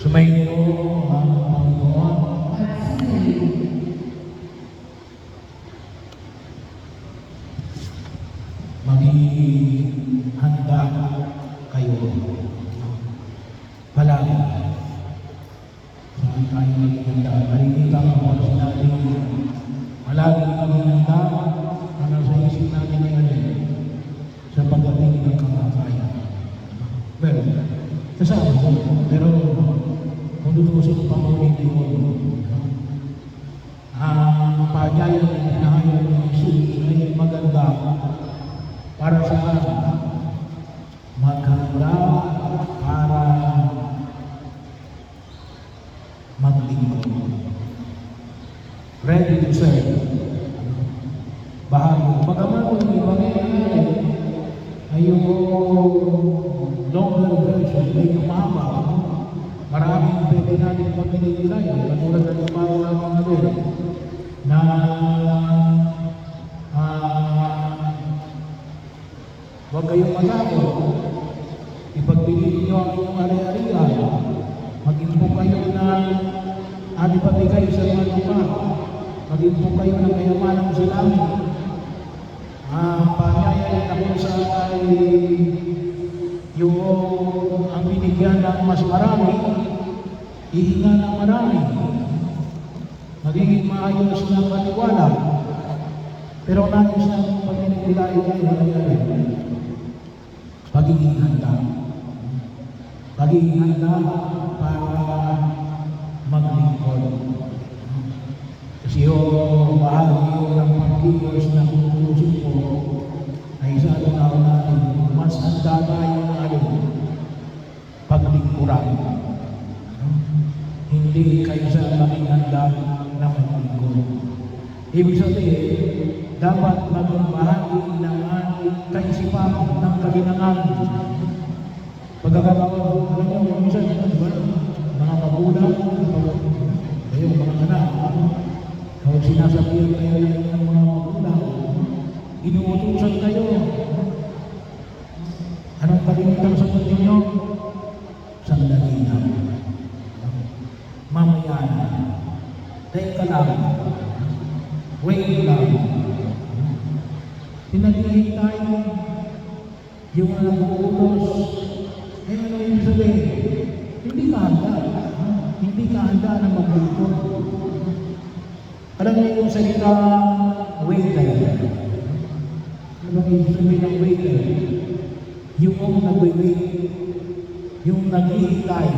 Sumainyo ang Panginoon at maging handa kayo palagi. Saan tayo maging handa? Marinig ang mga sinabi palagi maging handa na nasa isip natin ngayon sa pagdating ng kamatayan. Well, kasama ko, pero kung tutusin pa mo hindi mo ang panyaya na hinahayon ng Jesus ay maganda para sa maghanda para maglingkod. Ready to serve. Bahago. Bagaman kung ibangin ay yung longer version, ay yung mahaba. Maraming pwede natin pag-inigilayan. Katulad na yung mga na huwag kayong matakot. Ipagpiliin nyo ang inyong ari-arian. Maging po kayo na alipabigay sa mga lupa. Maging po kayo ng kayamanang silamin. Panyaya na kung saan ay yung ang binigyan ng mas marami, ihinga ng marami. Magiging maayos na paniwala. Pero nais na pag-inigilayan kayo pagiging handa. Pagiging handa para maglingkod. Kasi yung bahagi ng pagkilos ng tutusin ko ay sa araw natin, mas handa tayo na paglingkuran. Hindi kayo sa maging handa na maglingkod. Ibig sabihin, dapat maging bahagi ng ating kaisipan ng kaginangan. Pagkakataon, alam niyo, minsan, mga magulang, kayong mga anak, kung sinasabihan kayo ng mga magulang, inuutusan kayo. Anong kalimitan sa mundo ninyo? Sandali na. Mamaya na. Teka lang. Wait lang. Pinaghihintay yung nag-uutos. Ano yung sabihin? Hindi ka handa. Hindi ka handa na maglingkod. Alam niyo yung salita waiter. Ano yung sabihin ng waiter? Yung nag-wait. Yung naghihintay.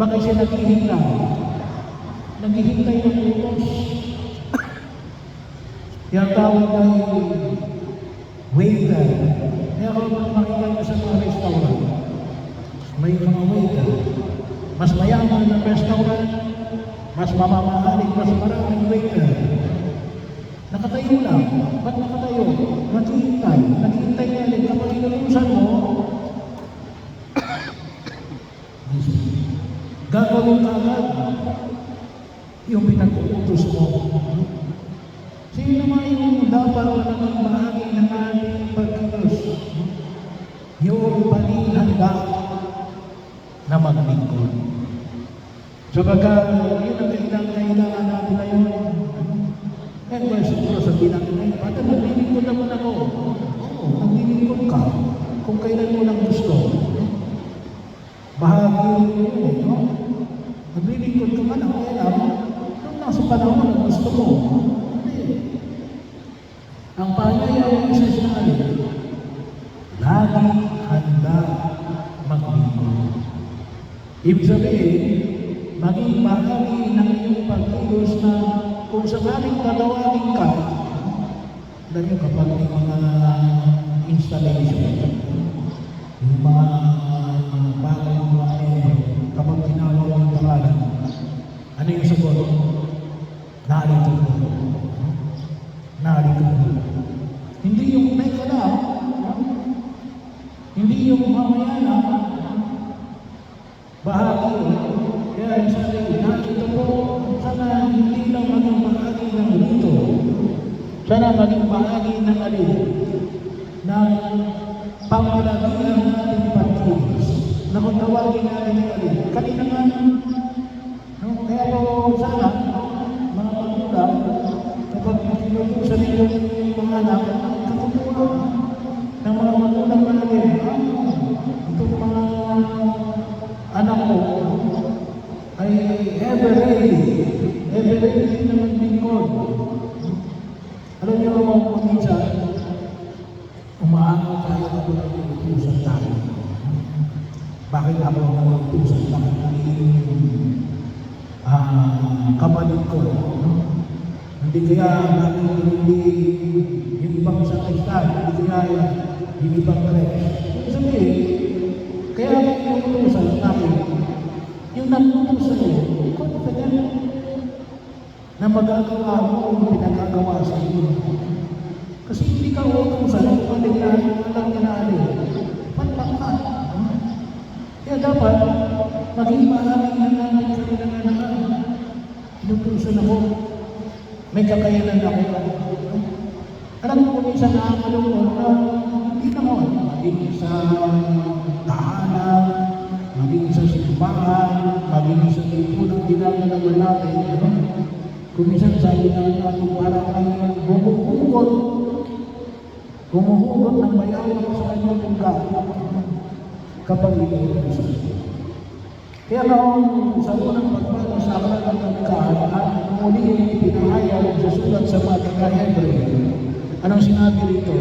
Bakit siya naghihintay? Naghihintay ng utos. Yung tawag ng waiter. Kaya kung makikita nyo sa mga restaurant, may mga waiter. Mas mayaman ng restaurant, mas mamamahaling, mas maraming waiter. Nakatayo lang. Ba't nakatayo? Naghihintay. Naghihintay niya din. Kapag inutusan mo, gagawin ka agad yung pinag-uutos mo. Sino naman yung dapat na naging bahagi ng ating pagkilos? Yung panihanda na maglingkod. So yun ang kailangan natin ngayon. Kaya ba siguro sabihin natin ngayon, pati naglilingkod naman ako. Oo, naglilingkod ka. Kung kailan mo lang gusto. Bahagi yun, no? Naglilingkod ka man ang kailan, nung nasa panahon na gusto mo. Ang panyaya yung sinasabi, lagi handa maglingkod. Ibig sabihin, maging bahagi ng iyong pagkilos na kung sakaling tatawagin ka, alam nyo kapag may mga installation, yung mga bagay ng mga kapag tinawag ng pangalan, ano yung sagot? Narito ko. Narito ko. Hindi yung may ka na, hindi yung mamaya na, bahagi. Kaya sabi, narito po, sana hindi lang maging bahagi ng rito. Sana maging bahagi ng alin, ng pamalagian natin pagkilos. Na kung tawagin natin yung alin, utusan lang yung kapatid ko. No? Hindi kaya hindi yung ibang sa kristal, hindi kaya yung ibang kres. Sabihin, kaya yung utusan namin, yung nag-utusan yun, confident na magagawa mo yung pinagagawa sa iyo. Kasi hindi ka utusan, yung paligyan, walang ginaalin. Pantakan. Kaya dapat, maging maraming nangyayari sa pinanganaan. Inutusan ako. May kakayanan ako. Alam mo kung minsan nakakalungkot na hindi naman. Maging sa tahanan, maging sa simbahan, maging sa lipunang ginagalaman natin. Kung minsan sabi na parang ay humuhugot ng bayawan sa kanyang lugar kapag inuutusan. Kaya noong sa unang pagpano sa aklat ng Kaligtasan at muli pinahayag sa sulat sa mga taga-Hebreo, anong sinabi rito?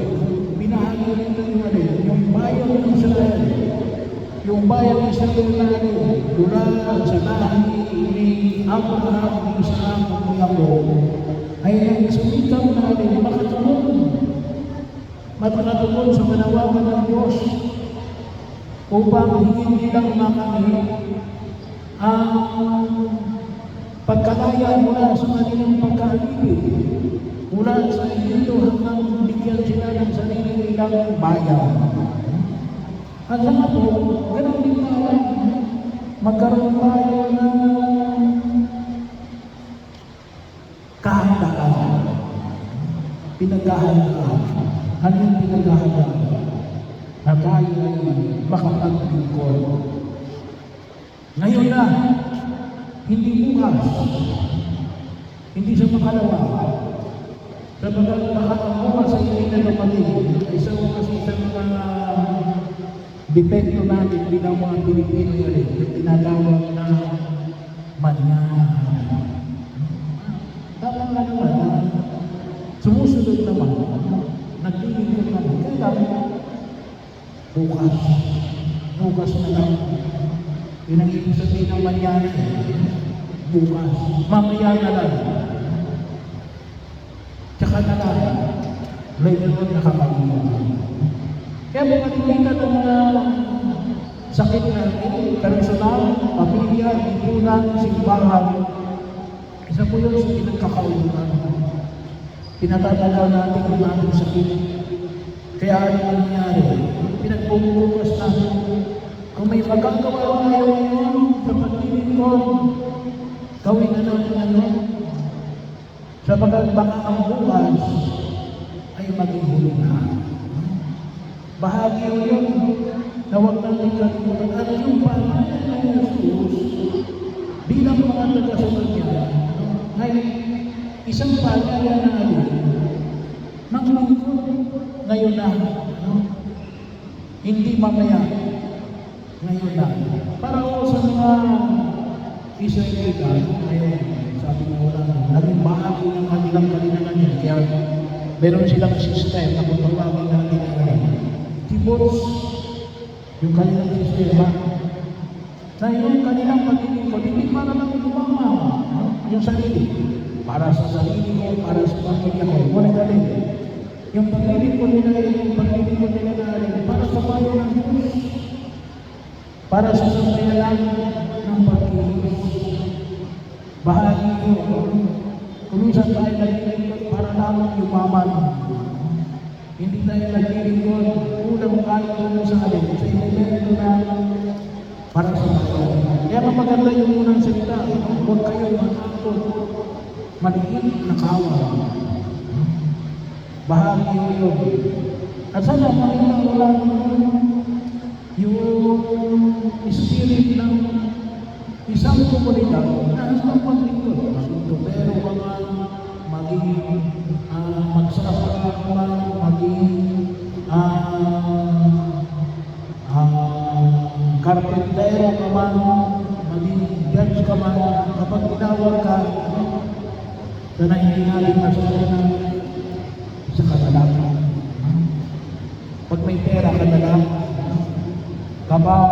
Pinahayag rito yung bayan ng Israel. Yung bayan ng Israel natin, mula sa lahi ni Abraham, ni Isaac, ni Jacob, ay nagsumikap natin makatulong sa manawagan ng Diyos upang higit nilang makami ang pagkalaya mula sa kanilang pagkaalipin, mula sa Egypto hanggang bigyan sila ng sarili nilang bayan. At saka po, ganun din naman, magkaroon tayo ng kahandaan, pinaghahandaan. Ano yung pinaghahandaan? Na tayo ay makapaglingkod. Ngayon na, hindi bukas, hindi sa makalawa. Sabagat makatabukas sa hindi na napalig, isa ko kasi sa mga depekto natin bilang mga Pilipino yun, yung tinatawag na manyahan. Tama nga naman na sumusunod naman, naglilingkod naman, kaya bukas na lang. Yun ang ibig sabihin ng manyahan, bukas, mamaya na lang. Tsaka na lang, later on nakapag-iwan. Kaya mga tingnan ng mga sakit natin, personal, pamilya, lipunan, simbahan, isa po yun sa pinagkakaulutan. Pinatatagal natin ang ating sakit. Kaya ano nangyari? Pinagpupukas natin. Kung may magagawa tayo ngayon sa paglilingkod, gawin na natin ano? Sabagat baka ang bukas ay maging huli na. Bahagi yun na huwag natin kalimutan. At yung pangalan ng Jesus bilang mga tagasunod niya ay isang pangalan na maglingkod ngayon na. Hindi mamaya. Ngayon na. Para ko sa mga Israelita, ngayon, sabi nga wala na, naging bahagi ng kanilang kalinangan yun. Kaya meron silang system na kung tawagin natin Kibbutz, yung kanilang sistema. Na yung kanilang paglilingkod, hindi para lang lumama yung sarili. Para sa sarili ko, para sa pamilya ko. Ngunit alin, yung paglilingkod nila, yung paglilingkod nila na alin, para sa bayan ng Diyos. Para sa sambayanan ng pagkilos. Bahagi yun. Kung minsan tayo naglilingkod para lamang yumaman. Hindi tayo naglilingkod, unang kayo sa alin, sa elemento na para sa bayan. Kaya maganda yung unang salita, huwag kayo matakot, maliit na kawan. Bahagi yun. At sana makita mo lang yung spirit ng isang komunidad na ang paglingkod. Pero mga maging magsasaka ka man, maging karpentero ka man, maging judge ka man, kapag tinawag ka, sana hindi natin masaya sa kanila. Pag may pera ka na lang, kapag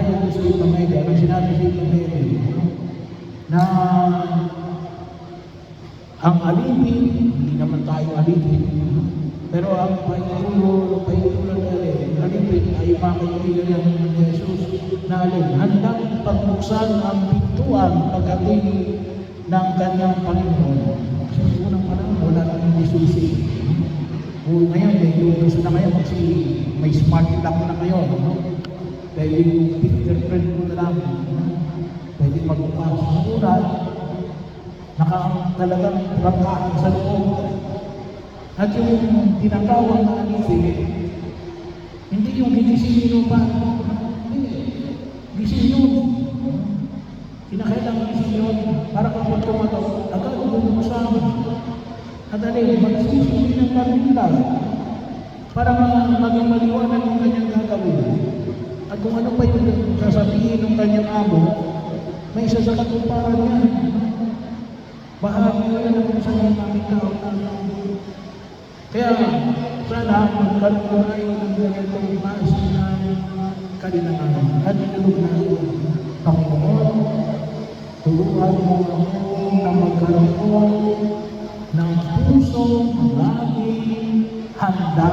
pinahayag ko sa Ipamedi, ano sinabi sa Ipamedi, na ang alipin, hindi naman tayo alipin, pero ang paitulan natin, alipin ay makikailan ng Jesus na alin, handang pagbuksan ang pintuan pagdating ng kanyang Panginoon. Kasi unang panahon, wala nang disusi. Ngayon, medyo gusto na kayo kasi may smart lock na kayo. No? Pwede yung fingerprint mo na lang. Pwede magbukas sa urat. Talagang rangkaan sa loob. At yung tinatawag na alipin, hindi yung ginisino pa. Hindi. Gisino. Kinakailangan gisino para kapag tumatok, agad bubuksan. At alin, magsisili ng karnila para maging maliwanag ang kanyang gagawin. At kung ano pa yung sasabihin ng kanyang amo, may isa sa katuparan niya. Bahagi na lang sa mga tao. Kaya sana magkaroon tayo ng ganitong klase ng kalinangan at inulog na Panginoon. Tulungan mo ako na magkaroon ng puso laging handa